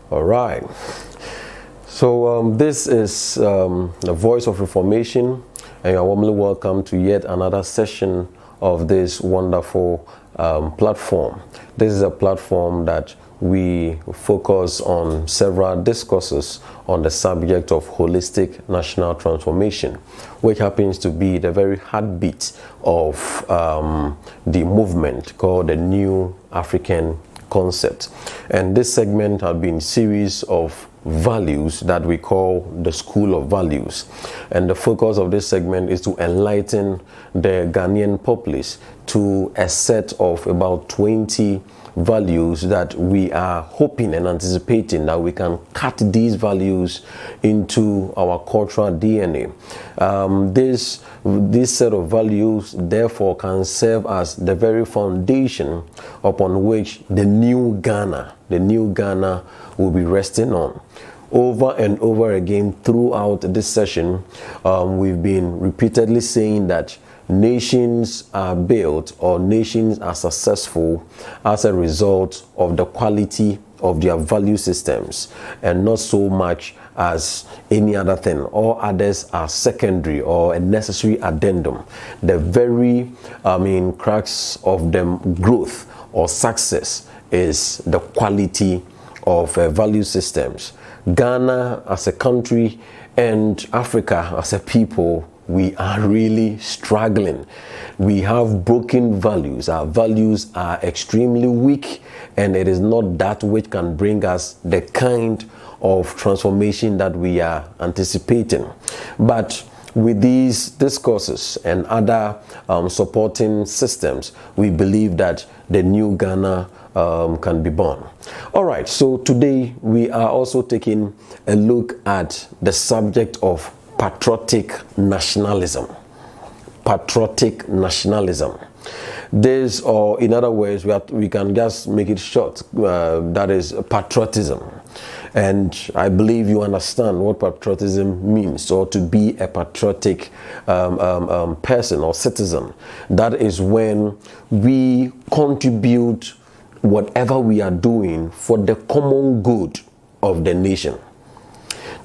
All right. So this is the Voice of Reformation, and you are warmly welcome to yet another session of this wonderful platform. This is a platform that we focus on several discourses on the subject of holistic national transformation, which happens to be the very heartbeat of the movement called the New African Concept. And this segment has been a series of values that we call the School of Values. And the focus of this segment is to enlighten the Ghanaian populace to a set of about 20 values that we are hoping and anticipating that we can cut these values into our cultural DNA. This set of values therefore can serve as the very foundation upon which the new Ghana will be resting on. Over and over again throughout this session, we've been repeatedly saying that nations are built or nations are successful as a result of the quality of their value systems and not so much as any other thing. All others are secondary or a necessary addendum. The very crux of them growth or success is the quality of value systems. Ghana as a country and Africa as a people, we are really struggling. We have broken values. Our values are extremely weak, and it is not that which can bring us the kind of transformation that we are anticipating. But with these discourses and other supporting systems, we believe that the new Ghana can be born. All right, so today we are also taking a look at the subject of patriotic nationalism. Patriotic nationalism. This, or in other words, we can just make it short, that is patriotism. And I believe you understand what patriotism means, or to be a patriotic person or citizen. That is when we contribute whatever we are doing for the common good of the nation.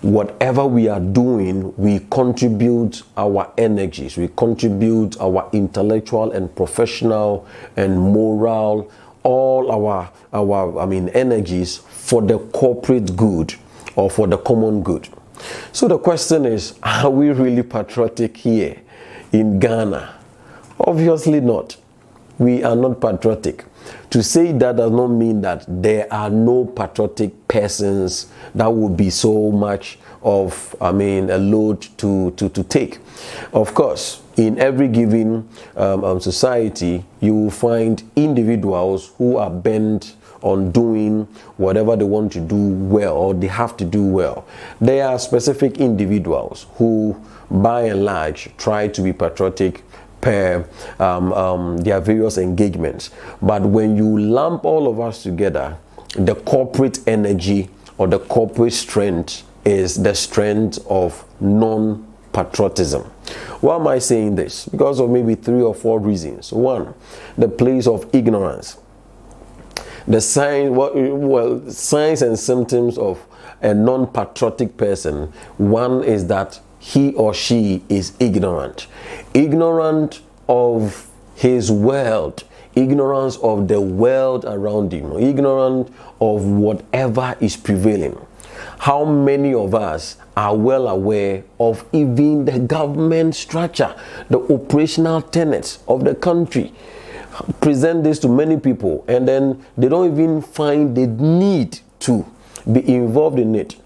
Whatever we are doing, we contribute our energies, we contribute our intellectual and professional and moral, all our energies for the corporate good or for the common good. So the question is, are we really patriotic here in Ghana? Obviously not. We are not patriotic. To say that does not mean that there are no patriotic persons that would be so much of, a load to take. Of course, in every given society, you will find individuals who are bent on doing whatever they want to do well, or they have to do well. There are specific individuals who, by and large, try to be patriotic per their various engagements. But when you lump all of us together, the corporate energy or the corporate strength is the strength of non-patriotism. Why am I saying this? Because of maybe 3 or 4 reasons. One, the place of ignorance. The signs and symptoms of a non-patriotic person. One is that he or she is ignorant of his world, ignorance of the world around him, ignorant of whatever is prevailing. How many of us are well aware of even the government structure, the operational tenets of the country? Present this to many people, and then they don't even find the need to be involved in it.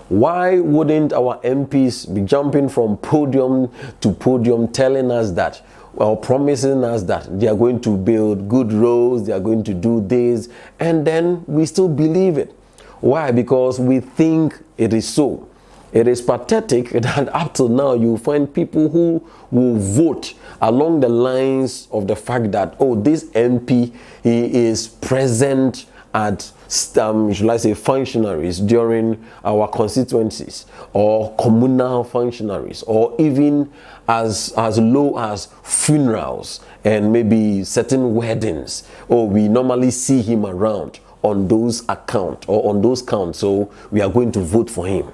Why wouldn't our MPs be jumping from podium to podium telling us that, or promising us that they are going to build good roads, they are going to do this, and then we still believe it? Why? Because we think it is so. It is pathetic that up till now you find people who will vote along the lines of the fact that, oh, this MP, he is present at should I say functionaries during our constituencies, or communal functionaries, or even as low as funerals and maybe certain weddings. Oh, we normally see him around. on those accounts or on those counts, so we are going to vote for him.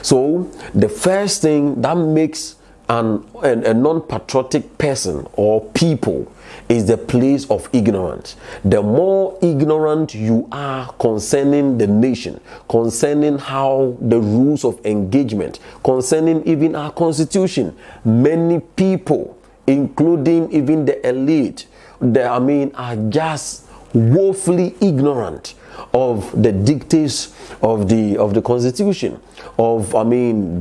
So the first thing that makes a non-patriotic person or people is the place of ignorance. The more ignorant you are concerning the nation, concerning how the rules of engagement, concerning even our constitution, many people, including even the elite, are just woefully ignorant of the dictates of the constitution, of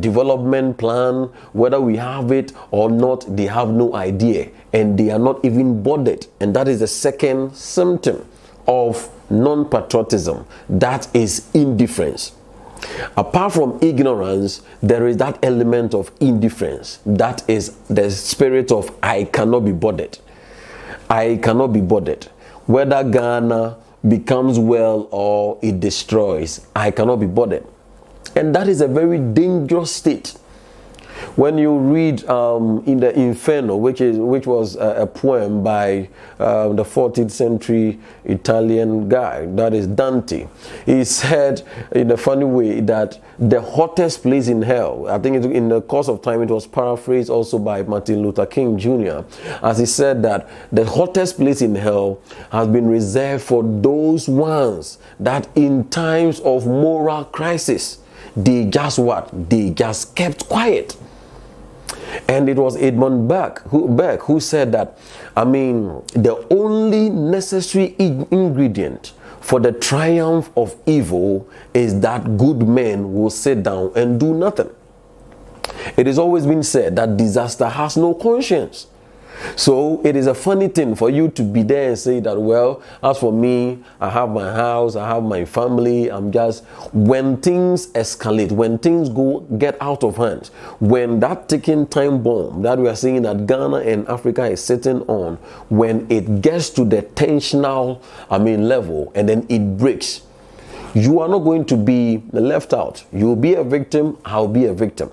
development plan, whether we have it or not. They have no idea, and they are not even bothered. And that is the second symptom of non-patriotism. That is indifference. Apart from ignorance, there is that element of indifference. That is the spirit of I cannot be bothered. I cannot be bothered. Whether Ghana becomes well or it destroys, I cannot be bothered. And that is a very dangerous state. When you read in the Inferno, which was a poem by the 14th century Italian guy, that is Dante, he said in a funny way that the hottest place in hell, I think in the course of time it was paraphrased also by Martin Luther King Jr., as he said that the hottest place in hell has been reserved for those ones that in times of moral crisis, they just kept quiet. And it was Edmund Burke who said that, the only necessary ingredient for the triumph of evil is that good men will sit down and do nothing. It has always been said that disaster has no conscience. So it is a funny thing for you to be there and say that, well, as for me, I have my house, I have my family. When things escalate, when things get out of hand, when that ticking time bomb that we are seeing that Ghana and Africa is sitting on, when it gets to the tensional, level, and then it breaks, you are not going to be left out. You will be a victim, I'll be a victim.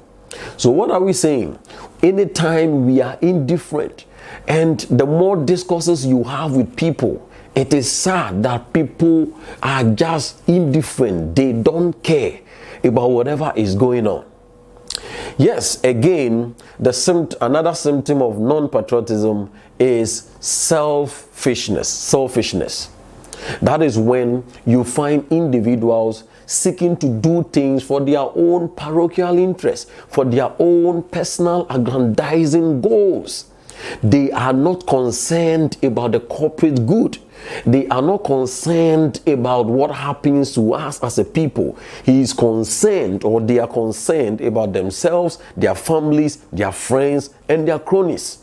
So what are we saying? Anytime we are indifferent, and the more discourses you have with people, it is sad that people are just indifferent. They don't care about whatever is going on. Yes, again, another symptom of non-patriotism is selfishness. That is when you find individuals seeking to do things for their own parochial interests, for their own personal aggrandizing goals. They are not concerned about the corporate good. They are not concerned about what happens to us as a people. He is concerned, or they are concerned about themselves, their families, their friends, and their cronies.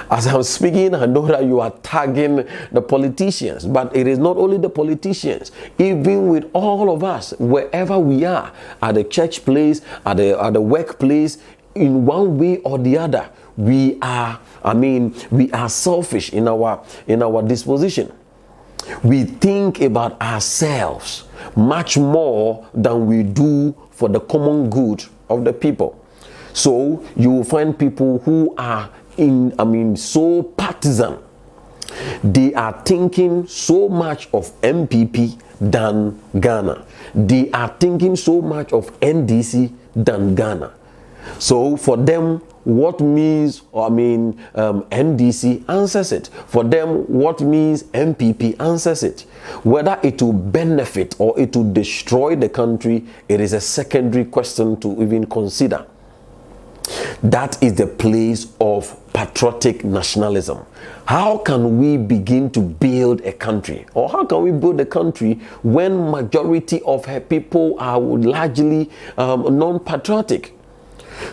As I'm speaking, I know that you are tagging the politicians, but it is not only the politicians. Even with all of us, wherever we are, at the church place, at the workplace, in one way or the other, we are selfish in our disposition. We think about ourselves much more than we do for the common good of the people. So you will find people who are so partisan. They are thinking so much of MPP than Ghana. They are thinking so much of NDC than Ghana. So for them, what means NDC answers it. For them, what means MPP answers it. Whether it will benefit or it will destroy the country, it is a secondary question to even consider. That is the place of patriotic nationalism. How can we begin to build a country? Or how can we build a country when majority of her people are largely non-patriotic?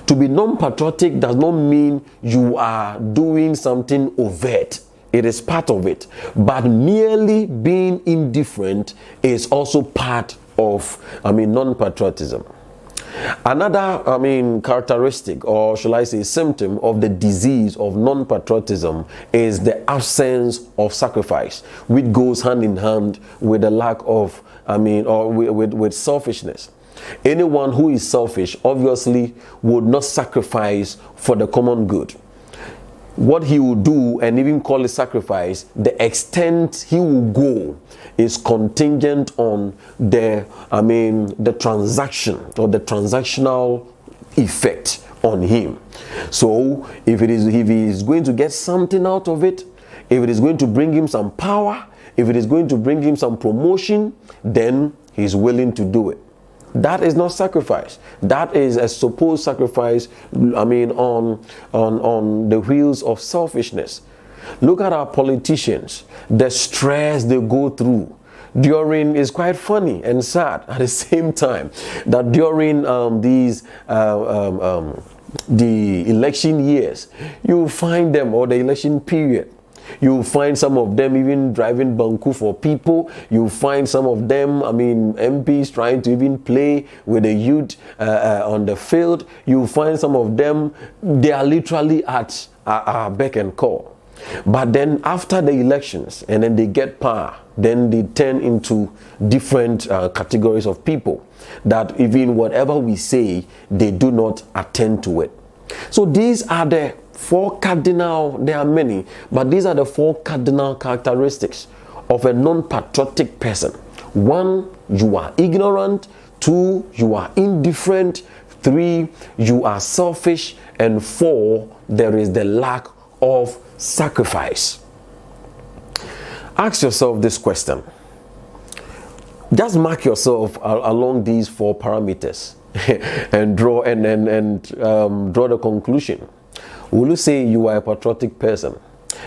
To be non-patriotic does not mean you are doing something overt. It is part of it. But merely being indifferent is also part of, non-patriotism. Another, characteristic, or shall I say symptom of the disease of non-patriotism is the absence of sacrifice, which goes hand in hand with the lack of, with selfishness. Anyone who is selfish obviously would not sacrifice for the common good. what he will do and even call it sacrifice, the extent he will go is contingent on the transaction or the transactional effect on him. So if he is going to get something out of it, if it is going to bring him some power, if it is going to bring him some promotion, then he's willing to do it. That is not sacrifice. That is a supposed sacrifice, on the wheels of selfishness. Look at our politicians, the stress they go through during, is quite funny and sad at the same time, that during the election years, you find them, or the election period, you find some of them even driving banku for people. You find some of them, MPs trying to even play with the youth on the field. You find some of them, they are literally at our beck and call. But then after the elections, and then they get power, then they turn into different categories of people that even whatever we say, they do not attend to it. So these are the four cardinal, there are many, but these are the four cardinal characteristics of a non-patriotic person. 1, you are ignorant. 2, you are indifferent. 3, you are selfish. And 4, there is the lack of sacrifice. Ask yourself this question. Just mark yourself along these 4 parameters and draw draw the conclusion. Will you say you are a patriotic person?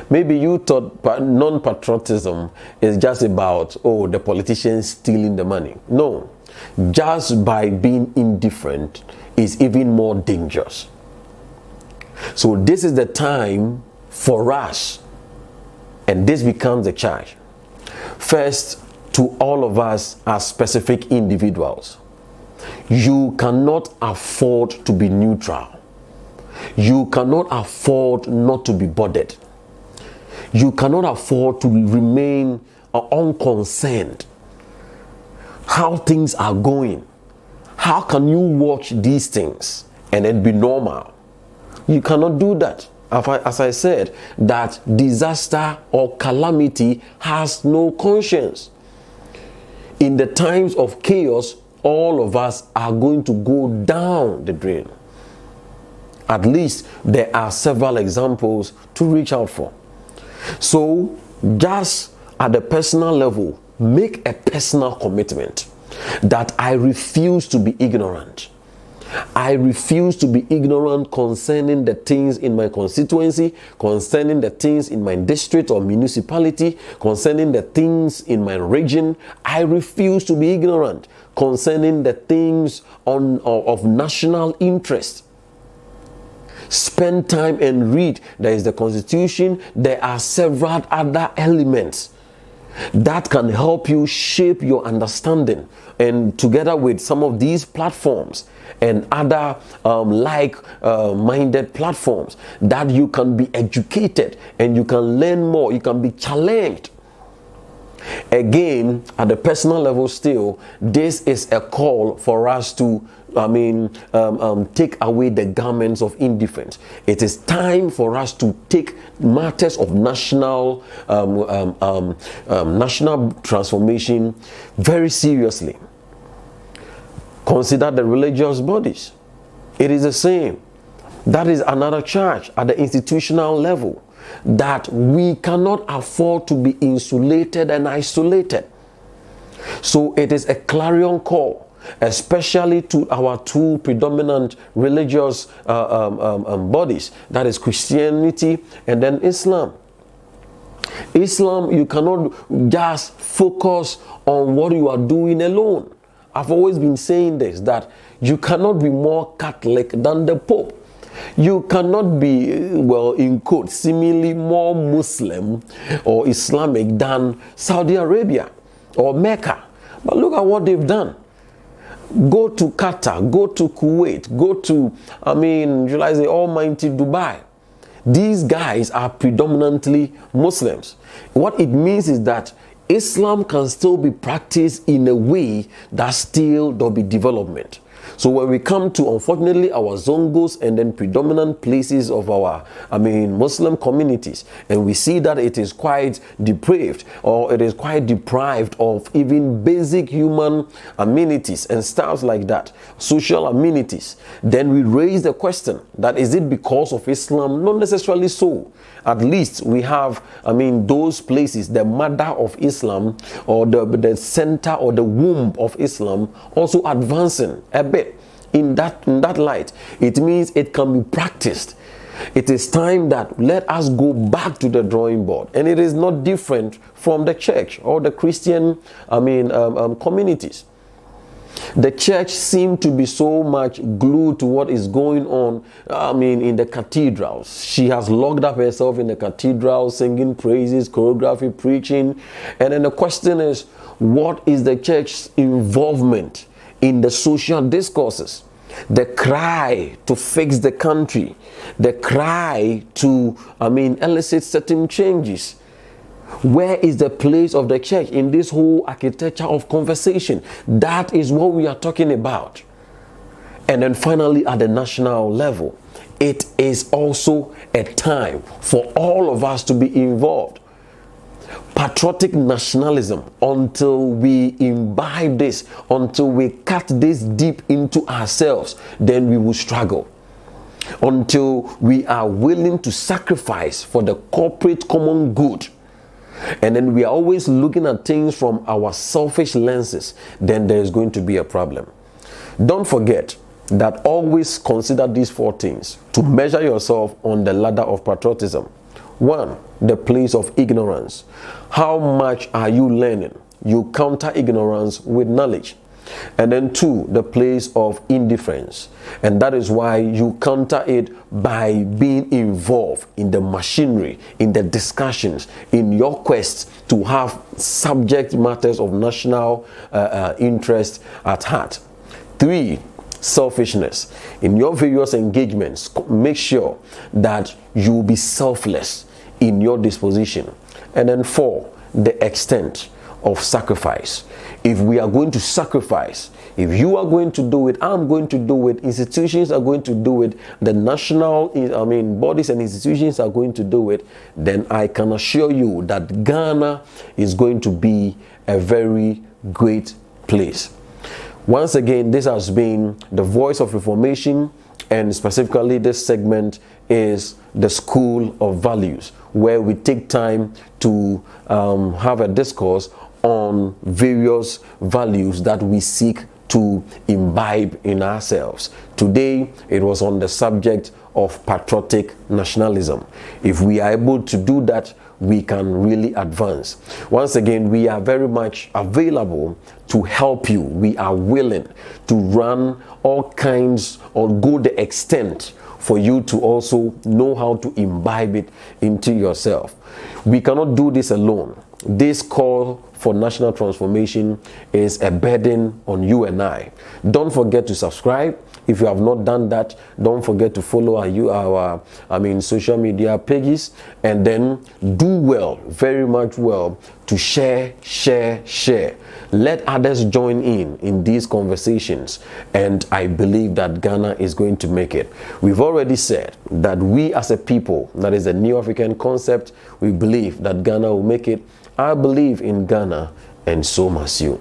Maybe you thought non-patriotism is just about, the politicians stealing the money. No, just by being indifferent is even more dangerous. So this is the time for us, and this becomes the charge. First, to all of us as specific individuals, you cannot afford to be neutral. You cannot afford not to be bothered. You cannot afford to remain unconcerned. How things are going. How can you watch these things and it be normal? You cannot do that. As I said, that disaster or calamity has no conscience. In the times of chaos, all of us are going to go down the drain. At least there are several examples to reach out for. So just at the personal level, make a personal commitment that I refuse to be ignorant. I refuse to be ignorant concerning the things in my constituency, concerning the things in my district or municipality, concerning the things in my region. I refuse to be ignorant concerning the things of national interest. Spend time and read. There is the Constitution. There are several other elements that can help you shape your understanding, and together with some of these platforms and other like-minded platforms, that you can be educated and you can learn more, you can be challenged. Again, at the personal level still, this is a call for us to take away the garments of indifference. It is time for us to take matters of national transformation very seriously. Consider the religious bodies. It is the same. That is another charge at the institutional level, that we cannot afford to be insulated and isolated. So it is a clarion call, especially to our 2 predominant religious bodies, that is Christianity and then Islam. Islam, you cannot just focus on what you are doing alone. I've always been saying this, that you cannot be more Catholic than the Pope. You cannot be, in quotes, seemingly more Muslim or Islamic than Saudi Arabia or Mecca. But look at what they've done. Go to Qatar, go to Kuwait, go to, the almighty Dubai. These guys are predominantly Muslims. What it means is that Islam can still be practiced in a way that still there'll be development. So when we come to, unfortunately, our Zongos and then predominant places of our, Muslim communities, and we see that it is quite depraved, or it is quite deprived of even basic human amenities and stuff like that, social amenities, then we raise the question that, is it because of Islam? Not necessarily so. At least we have, those places, the mother of Islam, or the center or the womb of Islam, also advancing a bit in that light. It means it can be practiced. It is time that let us go back to the drawing board, and it is not different from the church or the Christian communities. The church seemed to be so much glued to what is going on, in the cathedrals. She has locked up herself in the cathedral, singing praises, choreography, preaching. And then the question is, what is the church's involvement in the social discourses? The cry to fix the country, the cry to, elicit certain changes. Where is the place of the church in this whole architecture of conversation? That is what we are talking about. And then finally, at the national level, it is also a time for all of us to be involved. Patriotic nationalism, until we imbibe this, until we cut this deep into ourselves, then we will struggle. Until we are willing to sacrifice for the corporate common good, and then we are always looking at things from our selfish lenses, then there is going to be a problem. Don't forget that always consider these 4 things to measure yourself on the ladder of patriotism. 1, the place of ignorance. How much are you learning? You counter ignorance with knowledge. And then 2, the place of indifference. And that is why you counter it by being involved in the machinery, in the discussions, in your quest to have subject matters of national interest at heart. 3, selfishness. In your various engagements, make sure that you will be selfless in your disposition. And then 4, the extent of sacrifice. If we are going to sacrifice, if you are going to do it, I'm going to do it, institutions are going to do it, the national bodies and institutions are going to do it, then I can assure you that Ghana is going to be a very great place. Once again, this has been the Voice of Reformation, and specifically this segment is the School of Values, where we take time to have a discourse on various values that we seek to imbibe in ourselves. Today, it was on the subject of patriotic nationalism. If we are able to do that, we can really advance. Once again, we are very much available to help you. We are willing to run all kinds or go the extent for you to also know how to imbibe it into yourself. We cannot do this alone. This call for national transformation is a burden on you and I. Don't forget to subscribe. If you have not done that, don't forget to follow our social media pages, and then do well, very much well, to share. Let others join in these conversations, and I believe that Ghana is going to make it. We've already said that we as a people, that is a New African concept, we believe that Ghana will make it. I believe in Ghana, and so must you.